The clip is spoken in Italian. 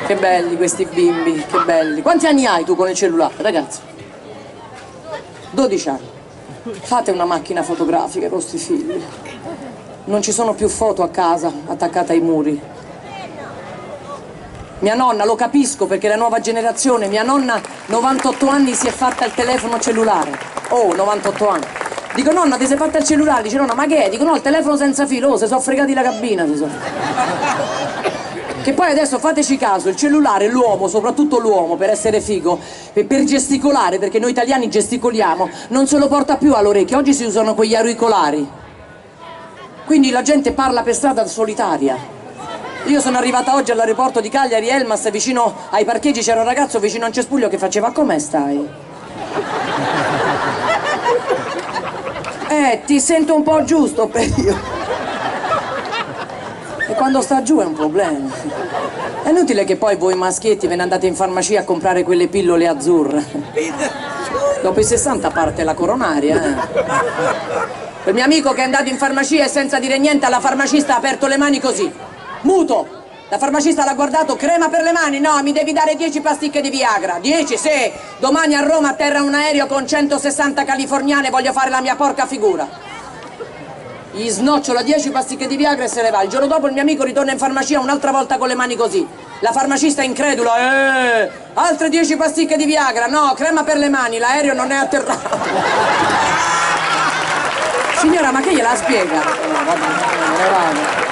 Che belli questi bimbi, che belli. Quanti anni hai tu con il cellulare, ragazzi? 12 anni. Fate una macchina fotografica con questi figli. Non ci sono più foto a casa, attaccate ai muri. Mia nonna, lo capisco perché la nuova generazione, mia nonna 98 anni si è fatta il telefono cellulare. Oh, 98 anni. Dico, nonna, ti sei fatta il cellulare? Dice, nonna, ma che è? Dico, no, il telefono senza filo, oh, si sono fregati la cabina, si sono. Che poi adesso fateci caso, il cellulare, l'uomo, soprattutto l'uomo, per essere figo, per gesticolare, perché noi italiani gesticoliamo, non se lo porta più all'orecchio, oggi si usano quegli auricolari. Quindi la gente parla per strada solitaria. Io sono arrivata oggi all'aeroporto di Cagliari, Elmas, vicino ai parcheggi c'era un ragazzo vicino a un cespuglio che faceva, come stai? Ti sento un po' giusto per io. E quando sta giù è un problema. È inutile che poi voi maschietti ve ne andate in farmacia a comprare quelle pillole azzurre. Dopo i 60 parte la coronaria, Quel mio amico che è andato in farmacia e senza dire niente alla farmacista ha aperto le mani così. Muto! La farmacista l'ha guardato, crema per le mani? No, mi devi dare 10 pasticche di Viagra. 10, sì! Domani a Roma atterra un aereo con 160 californiane, voglio fare la mia porca figura. Gli snocciola 10 pasticche di Viagra e se ne va. Il giorno dopo il mio amico ritorna in farmacia un'altra volta con le mani così. La farmacista incredula, altre 10 pasticche di Viagra, no, crema per le mani, l'aereo non è atterrato. Signora, ma che gliela spiega? No, vabbè, me ne vado.